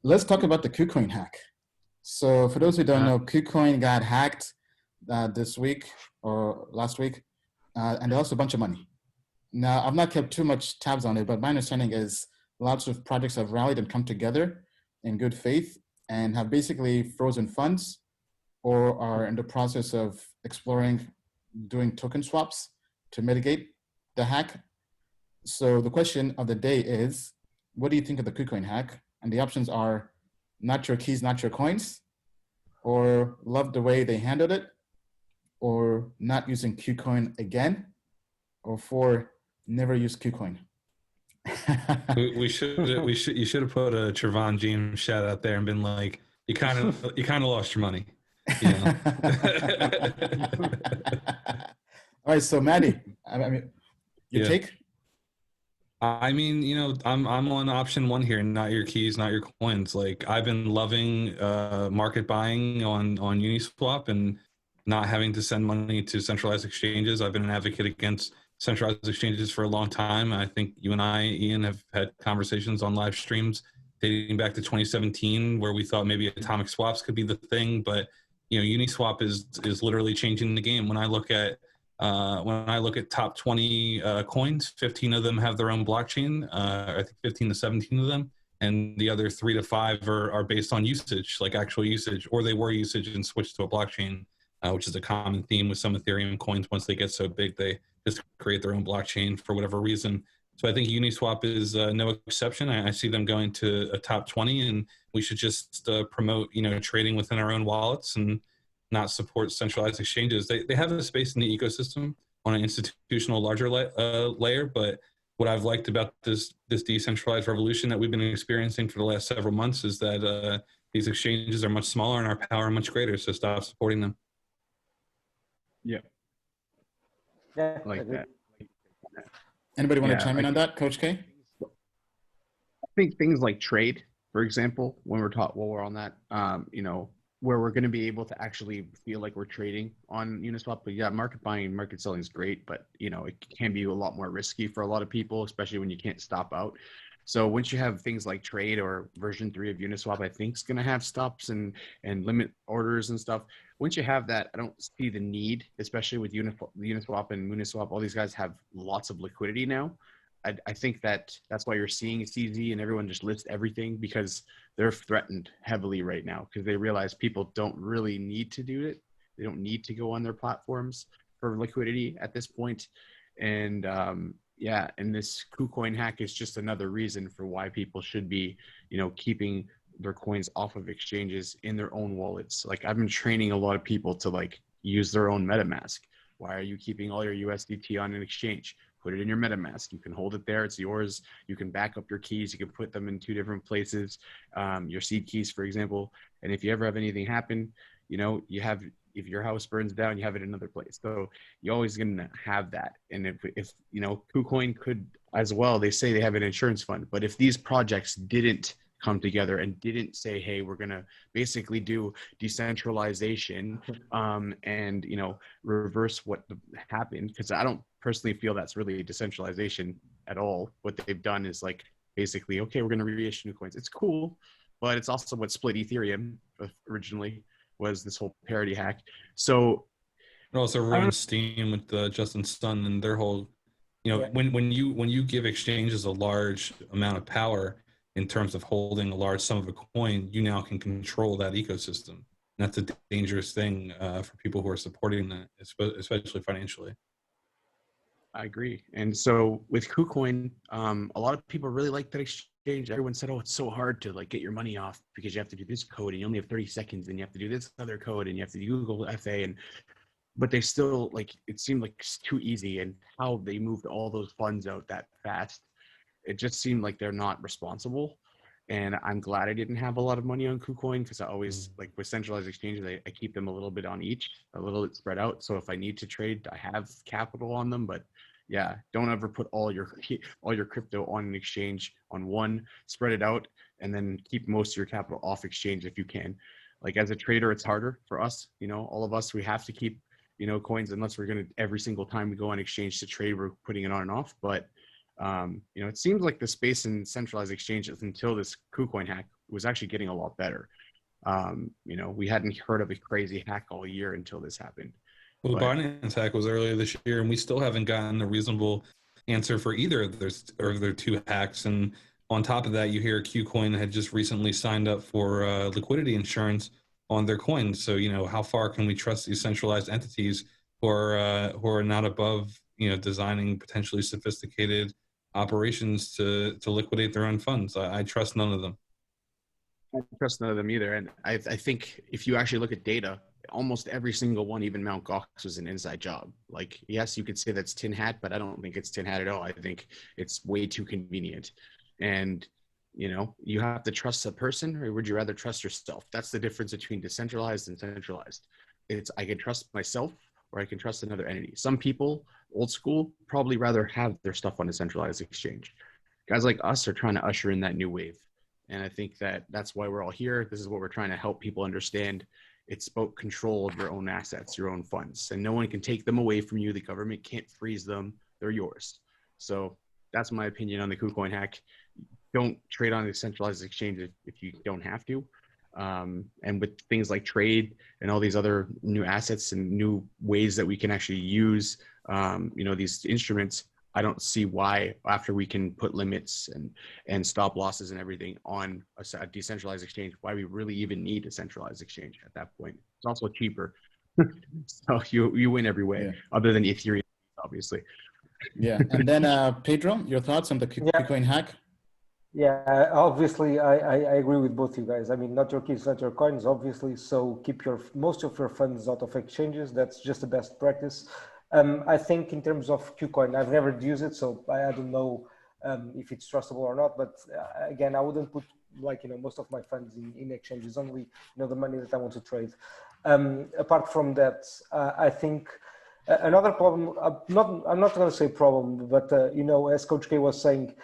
let's talk about the KuCoin hack. So for those who don't know, KuCoin got hacked this week or last week, and they lost a bunch of money. Now, I've not kept too much tabs on it, but my understanding is lots of projects have rallied and come together in good faith and have basically frozen funds or are in the process of exploring doing token swaps to mitigate the hack. So the question of the day is, what do you think of the KuCoin hack? And the options are not your keys, not your coins, or love the way they handled it, or not using KuCoin again, or four, never use KuCoin. You should have put a Trevon James shout out there and been like, you kind of lost your money. You know? All right, so Maddie, I mean, your take? I mean, I'm on option one here, not your keys, not your coins. Like, I've been loving market buying on Uniswap and not having to send money to centralized exchanges. I've been an advocate against centralized exchanges for a long time. I think you and I, Ian, have had conversations on live streams dating back to 2017 where we thought maybe atomic swaps could be the thing, but Uniswap is literally changing the game. When I look at top 20 coins, 15 of them have their own blockchain. I think 15 to 17 of them, and the other 3 to 5 are based on usage, like actual usage, or they were usage and switched to a blockchain, which is a common theme with some Ethereum coins. Once they get so big, they just create their own blockchain for whatever reason. So I think Uniswap is no exception. I see them going to a top 20, and we should just promote, trading within our own wallets and not support centralized exchanges. They have a space in the ecosystem on an institutional larger layer, but what I've liked about this decentralized revolution that we've been experiencing for the last several months is that these exchanges are much smaller and our power much greater, so stop supporting them. Yeah. Like that. Anybody want to chime in on that, Coach K? I think things like trade, for example, when we're on that, where we're going to be able to actually feel like we're trading on Uniswap. But yeah, market buying, market selling is great, but it can be a lot more risky for a lot of people, especially when you can't stop out. So once you have things like trade or version 3 of Uniswap, I think is going to have stops and limit orders and stuff. Once you have that, I don't see the need, especially with Uniswap and Mooniswap. All these guys have lots of liquidity now. I think that's why you're seeing CZ and everyone just lists everything, because they're threatened heavily right now because they realize people don't really need to do it. They don't need to go on their platforms for liquidity at this point. And and this KuCoin hack is just another reason for why people should be, keeping their coins off of exchanges in their own wallets. Like, I've been training a lot of people to use their own MetaMask. Why are you keeping all your USDT on an exchange? Put it in your MetaMask. You can hold it there. It's yours. You can back up your keys. You can put them in 2 different places, your seed keys, for example. And if you ever have anything happen, if your house burns down, you have it in another place. So you're always going to have that. And if KuCoin could as well, they say they have an insurance fund. But if these projects didn't come together and didn't say, hey, we're going to basically do decentralization and, reverse what happened, because I don't personally feel that's really decentralization at all. What they've done is basically, okay, we're going to reissue new coins. It's cool, but it's also what split Ethereum originally was, this whole parity hack. So it also ruined Steam with Justin Sun and their whole, when you give exchanges a large amount of power in terms of holding a large sum of a coin, you now can control that ecosystem. And that's a dangerous thing for people who are supporting that, especially financially. I agree. And so with KuCoin, a lot of people really like that exchange. Everyone said, oh, it's so hard to get your money off because you have to do this code and you only have 30 seconds and you have to do this other code and you have to do Google FA. But they still it seemed like it's too easy, and how they moved all those funds out that fast, it just seemed like they're not responsible. And I'm glad I didn't have a lot of money on KuCoin, because I always, with centralized exchanges, I keep them a little bit on each, a little bit spread out. So if I need to trade, I have capital on them. But yeah, don't ever put all your crypto on an exchange on one, spread it out, and then keep most of your capital off exchange if you can. As a trader, it's harder for us. All of us, we have to keep, coins, unless we're going to, every single time we go on exchange to trade, we're putting it on and off. But it seems like the space in centralized exchanges until this KuCoin hack was actually getting a lot better. You know, we hadn't heard of a crazy hack all year until this happened. Well, the But Binance hack was earlier this year, and we still haven't gotten a reasonable answer for either of their two hacks. And on top of that, you hear KuCoin had just recently signed up for liquidity insurance on their coins. So, you know, how far can we trust these centralized entities who are not above, you know, designing potentially sophisticated operations to liquidate their own funds? I trust none of them. I don't trust none of them either. And I think if you actually look at data, almost every single one, even Mt. Gox, was an inside job. Like, yes, you could say that's tin hat, but I don't think it's tin hat at all. I think it's way too convenient. And, you know, you have to trust a person, or would you rather trust yourself? That's the difference between decentralized and centralized. It's, I can trust myself or I can trust another entity. Some people, old school, probably rather have their stuff on a centralized exchange. Guys like us are trying to usher in that new wave. And I think that that's why we're all here. This is what we're trying to help people understand. It's about control of your own assets, your own funds, and no one can take them away from you. The government can't freeze them. They're yours. So that's my opinion on the KuCoin hack. Don't trade on a centralized exchange if you don't have to. And with things like trade and all these other new assets and new ways that we can actually use, you know, these instruments, I don't see why, after we can put limits and stop losses and everything on a decentralized exchange, why we really even need a centralized exchange at that point. It's also cheaper. So you win every way, other than Ethereum, obviously. Yeah. And then Pedro, your thoughts on the KuCoin hack? Yeah, obviously, I agree with both you guys. I mean, not your keys, not your coins, obviously. So keep most of your funds out of exchanges. That's just the best practice. I think in terms of KuCoin, I've never used it, so I don't know if it's trustable or not. But again, I wouldn't put, like, you know, most of my funds in exchanges, only, you know, the money that I want to trade. Apart from that, I think another problem, I'm not going to say problem, but you know, as Coach K was saying,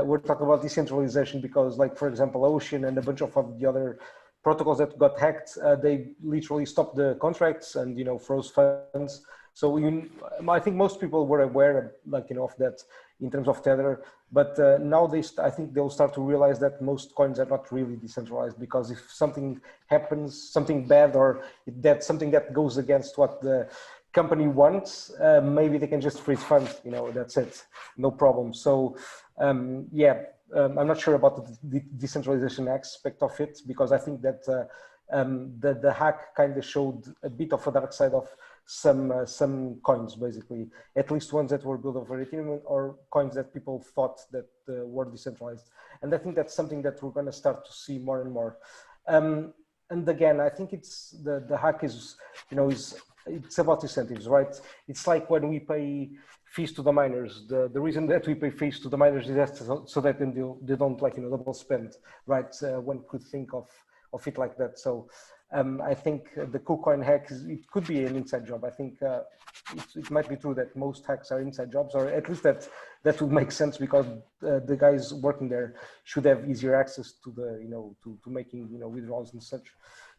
we're talking about decentralization because, like, for example, Ocean and a bunch of the other protocols that got hacked, they literally stopped the contracts and, you know, froze funds. So I think most people were aware of, like, you know, of that in terms of Tether, but now I think they'll start to realize that most coins are not really decentralized, because if something happens, something bad, or that's something that goes against what the company wants, maybe they can just freeze funds, you know, that's it, no problem. So yeah, I'm not sure about the decentralization aspect of it, because I think that the hack kind of showed a bit of a dark side of some coins, basically, at least ones that were built over Ethereum, or coins that people thought that were decentralized. And I think that's something that we're going to start to see more and more. And again, I think it's the hack is, you know, it's about incentives, right? It's like when we pay fees to the miners. The reason that we pay fees to the miners is so that they don't, like, you know, double spend, right? One could think of it like that. So I think the KuCoin hack, it could be an inside job. I think it might be true that most hacks are inside jobs, or at least that would make sense, because the guys working there should have easier access to the, you know, to making, you know, withdrawals and such.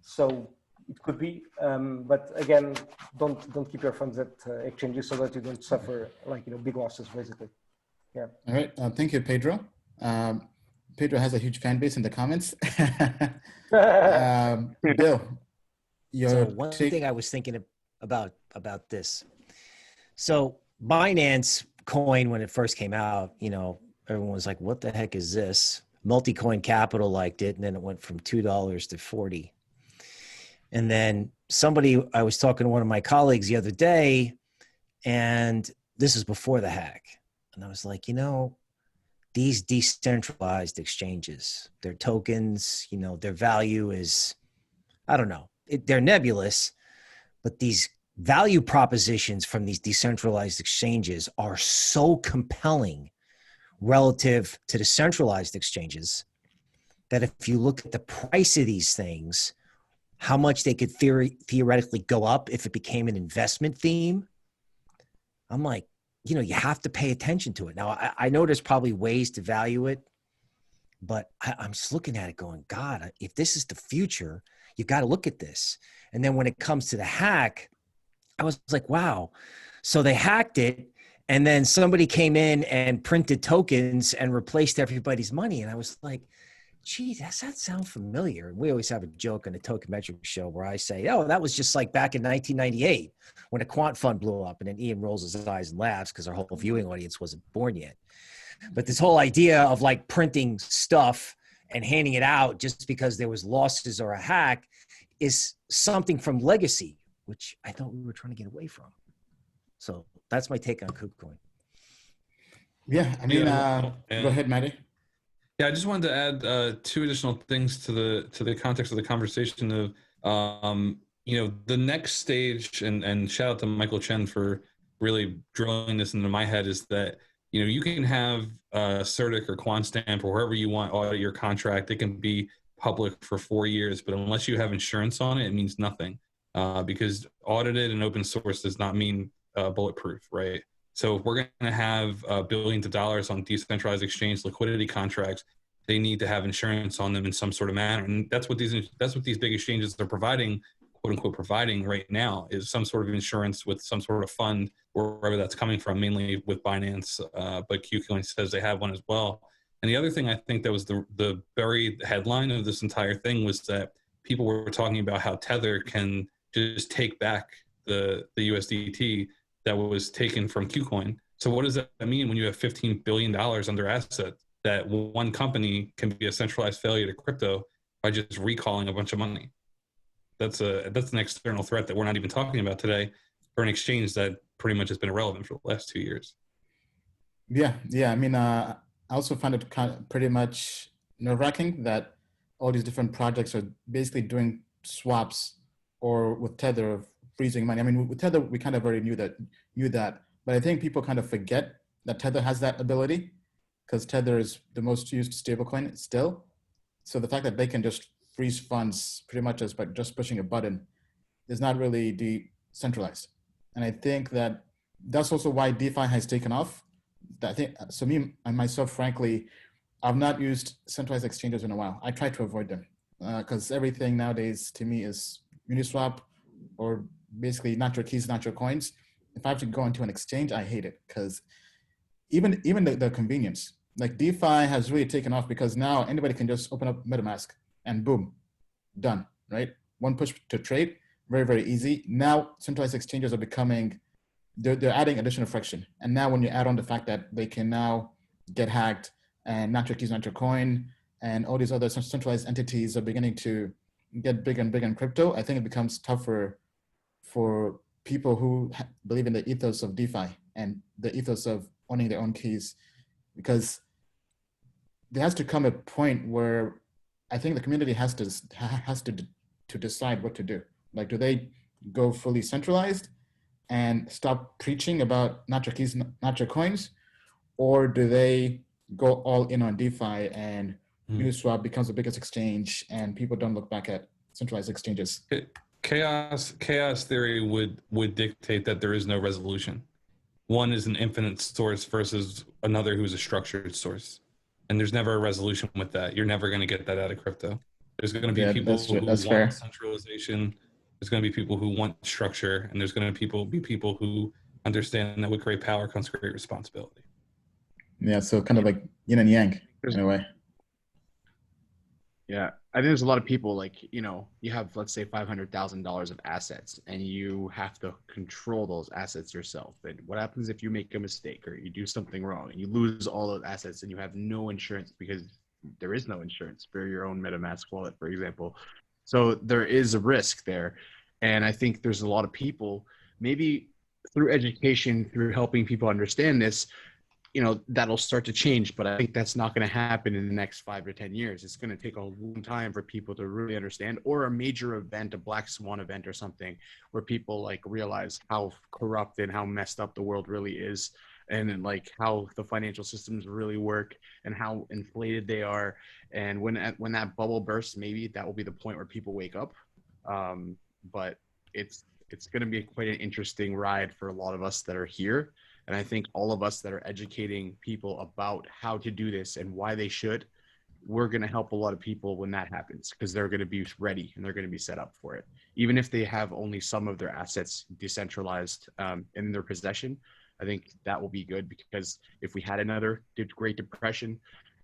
So it could be, but again, don't keep your funds at exchanges so that you don't suffer, like, you know, big losses, basically. Yeah. All right. Thank you, Pedro. Pedro has a huge fan base in the comments. Bill, so one thing I was thinking about this. So Binance coin, when it first came out, you know, everyone was like, what the heck is this? Multi-Coin Capital liked it, and then it went from $2 to 40. And then I was talking to one of my colleagues the other day, and this is before the hack. And I was like, you know, these decentralized exchanges, their tokens, you know, their value is, I don't know, they're nebulous, but these value propositions from these decentralized exchanges are so compelling relative to the centralized exchanges that if you look at the price of these things, how much they could theoretically go up if it became an investment theme, I'm like, you know, you have to pay attention to it. Now, I know there's probably ways to value it, but I'm just looking at it going, God, if this is the future, you've got to look at this. And then when it comes to the hack, I was like, wow. So they hacked it, and then somebody came in and printed tokens and replaced everybody's money. And I was like, gee, does that sound familiar? And we always have a joke on the Token Metrics show where I say, oh, that was just like back in 1998 when a quant fund blew up. And then Ian rolls his eyes and laughs because our whole viewing audience wasn't born yet. But this whole idea of like printing stuff and handing it out just because there was losses or a hack is something from legacy, which I thought we were trying to get away from. So that's my take on KuCoin. Yeah, I mean, go ahead, Matty. Yeah, I just wanted to add two additional things to the context of the conversation of the next stage, and shout out to Michael Chen for really drilling this into my head, is that you can have CertiK or QuantStamp or wherever you want audit your contract. It can be public for 4 years, but unless you have insurance on it, it means nothing, because audited and open source does not mean bulletproof, right? So if we're going to have billions of dollars on decentralized exchange liquidity contracts, they need to have insurance on them in some sort of manner, and that's what these big exchanges are providing, quote unquote, providing right now, is some sort of insurance with some sort of fund, wherever that's coming from, mainly with Binance, but KuCoin says they have one as well. And the other thing I think that was the buried headline of this entire thing was that people were talking about how Tether can just take back the USDT that was taken from KuCoin. So what does that mean when you have $15 billion under asset, that one company can be a centralized failure to crypto by just recalling a bunch of money? That's an external threat that we're not even talking about today for an exchange that pretty much has been irrelevant for the last 2 years. Yeah. I mean, I also find it pretty much nerve-wracking that all these different projects are basically doing swaps, or with Tether freezing money. I mean, with Tether, we kind of already knew that, but I think people kind of forget that Tether has that ability, because Tether is the most used stablecoin still. So the fact that they can just freeze funds pretty much by just pushing a button is not really decentralized. And I think that that's also why DeFi has taken off. I think, so me and myself, frankly, I've not used centralized exchanges in a while. I try to avoid them because everything nowadays to me is Uniswap, or basically not your keys, not your coins. If I have to go into an exchange, I hate it, because even the convenience, like DeFi has really taken off, because now anybody can just open up MetaMask and boom, done, right? One push to trade, very, very easy. Now centralized exchanges are becoming, they're adding additional friction. And now when you add on the fact that they can now get hacked, and not your keys, not your coin, and all these other centralized entities are beginning to get bigger and bigger in crypto, I think it becomes tougher for people who believe in the ethos of DeFi and the ethos of owning their own keys, because there has to come a point where I think the community has to decide what to do. Like, do they go fully centralized and stop preaching about not your keys, not your coins, or do they go all in on DeFi and Uniswap becomes the biggest exchange and people don't look back at centralized exchanges? Chaos theory would dictate that there is no resolution. One is an infinite source versus another who's a structured source, and there's never a resolution with that. You're never going to get that out of crypto. There's going to be people who want fair. Centralization. There's going to be people who want structure, and there's going to be people who understand that with great power comes great responsibility. Yeah, so kind of like yin and yang in a way. Yeah, I think there's a lot of people, like, you have, let's say, $500,000 of assets, and you have to control those assets yourself. And what happens if you make a mistake or you do something wrong and you lose all those assets and you have no insurance, because there is no insurance for your own MetaMask wallet, for example. So there is a risk there. And I think there's a lot of people, maybe through education, through helping people understand this, that'll start to change. But I think that's not going to happen in the next 5 or 10 years. It's going to take a long time for people to really understand, or a major event, a black swan event or something, where people like realize how corrupt and how messed up the world really is, and like how the financial systems really work and how inflated they are. And when that bubble bursts, maybe that will be the point where people wake up. But it's going to be quite an interesting ride for a lot of us that are here. And I think all of us that are educating people about how to do this and why they should, we're going to help a lot of people when that happens, because they're going to be ready and they're going to be set up for it. Even if they have only some of their assets decentralized in their possession, I think that will be good, because if we had another Great Depression,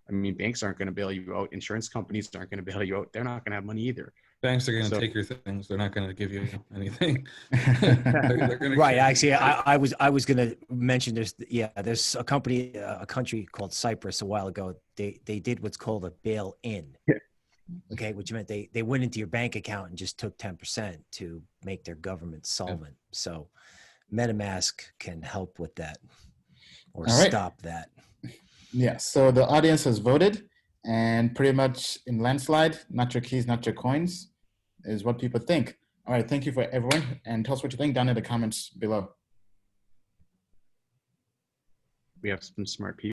I mean, banks aren't going to bail you out. Insurance companies aren't going to bail you out. They're not going to have money either. Banks are going to take your things. They're not going to give you anything. They're gonna Right. Actually, I was going to mention there's a country called Cyprus a while ago. They did what's called a bail-in. Okay, which meant they went into your bank account and just took 10% to make their government solvent. So MetaMask can help with that or stop that. Yeah, so the audience has voted, and pretty much in landslide, not your keys, not your coins, is what people think. All right, thank you for everyone, and tell us what you think down in the comments below. We have some smart people.